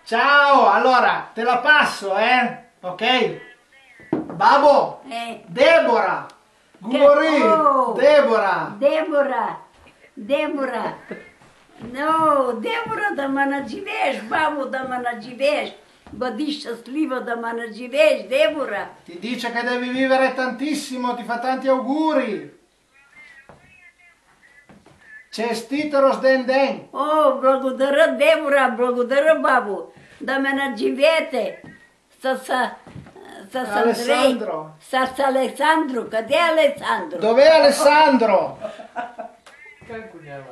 Ciao, allora, te la passo, ok? Babbo, Deborah, Gumori, Deborah. Deborah. No, Deborah, да ме надживееш, бабо, да ме надживееш. Бъди щастлива да ме надживееш, Deborah. Ti dice che devi vivere tantissimo, ti fa tanti auguri. Честит рожден ден! О, благодаря, Deborah, благодаря, бабо. Да ме надживеете с Андрей. С Александро. Къде е Александро? Dov'è Alessandro? Как го няма?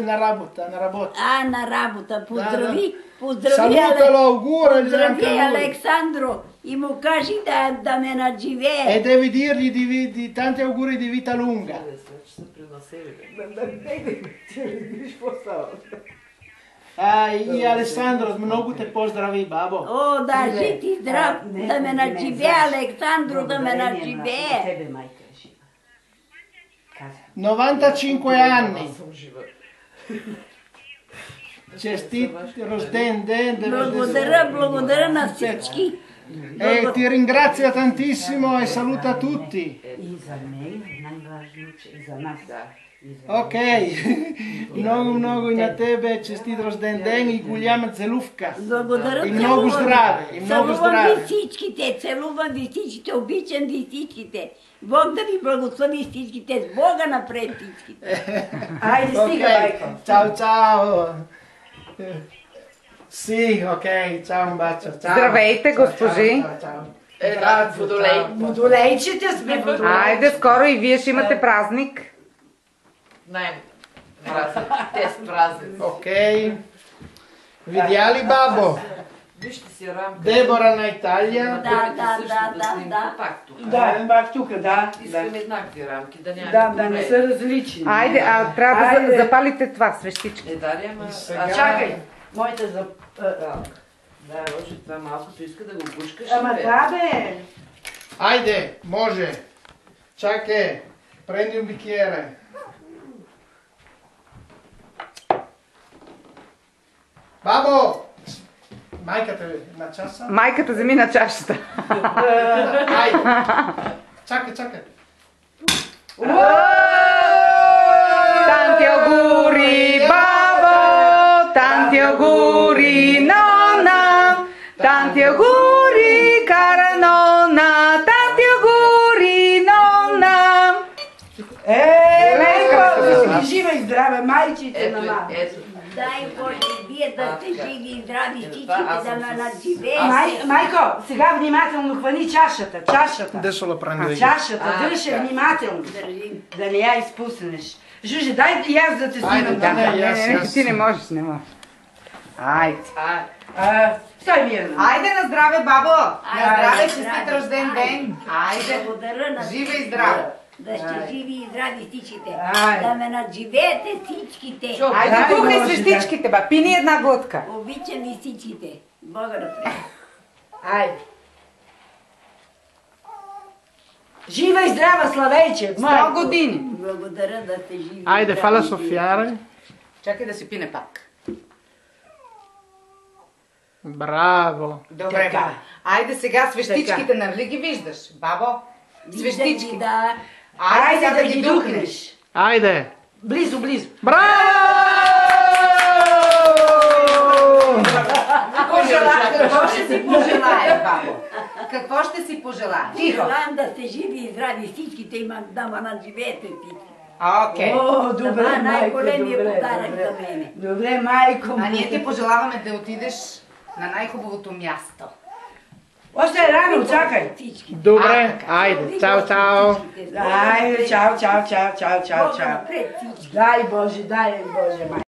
На работа. На работа. Поздрави Salutalo, augurali anche Здрави, lui. Александро. И му кажи да ме надживее. E devi dirgli di tanti auguri di vita lunga. Ще се приносили. И Alessandro много те поздрави, бабо. О, да, жив и здрав. Да ме надживее, Александро, да ме надживее. 95 anni. Честит рожден ден. Благодаря на всички. E ti ringrazia tantissimo e saluta tutti. И за мен, най-важно, че и за нас. Ok, много и на тебе честит рожден ден и голяма целувка. Благодаря. И много здраве, и много Целувам ви здраве. всичките, целувам ви всичките, обичам ви всичките. Бог да ви благослови всичките, с Бога напред всичките. Айде, стига, майко. Ciao. Sì, ok, ciao, un bacio. Ciao. Здравейте, госпожи. Една водолей. Водолейчите сме водолей. Айде, скоро и вие ще имате празник. Най-празник. Те с празници. Ok. Видя ли, бабо? Вижте си рамка. Дебора на Италия. Да. Пак тук. Да, пак тук, да. Искам еднакви рамки, да няма. Да не са различни. Айде, трябва да запалите това свещички. Дария, ама... Чакай, моите за... Да, Рожи, това малкото иска да го бушкаш. Ама да, бе. Айде, може. Чакай, prendi un bicchiere. Бабо! Майката на часа? Майката вземи на чашата. Айде. Чакай. Tanti auguri, babbo! Tanti auguri, nonna! Tanti auguri, cara nonna! Tanti auguri, nonna! Майко, жива и здраве, майчите на мама. Ето. Дай Боже, вие да сте живи и здрави, всичките да ме надживеете. Майко, сега внимателно хвани чашата. Adesso lo prendo io. Чашата, държи внимателно. Да не я изпуснеш. Жужи, дай и аз да те снимам. Да. Ти не можеш. Айде. Стой мирно. Айде на здраве, бабо! На здраве, Айде, честит здраве. рожден ден! Айде! Благодаря на Жива и всички. здрава! Да сте живи и здрави всичките. Айде. Да ме надживеете всичките. Айде, Дай, пухни Боже, свещичките, ба! Пини една глътка! Обичам ви всичките. Бога напред. Айде. Жива и здрава, Славейче. 100 години! Благодаря да сте живи. Айде, falla soffiare. Чакай да си пине пак. Bravo. Добре, Така. бабо. Айде сега свещичките, нали ги виждаш? Бабо, свещички. Да. Айде сега да ги духнеш. Айде. Близо. Какво ще си пожелаеш, бабо? Какво ще си пожелаеш? Желаем да сте живи и здрави всичките и да ме надживеете всички. Окей. О, добре, Това е майко, най-големият добре, подарък добре. за мене. Добре, майко. А ние ти пожелаваме да отидеш на най-хубавото място. Още е рано, чакай. Всички. Добре, айде. Чао. Айде, чао. Бога напред всички. Дай Боже, майко.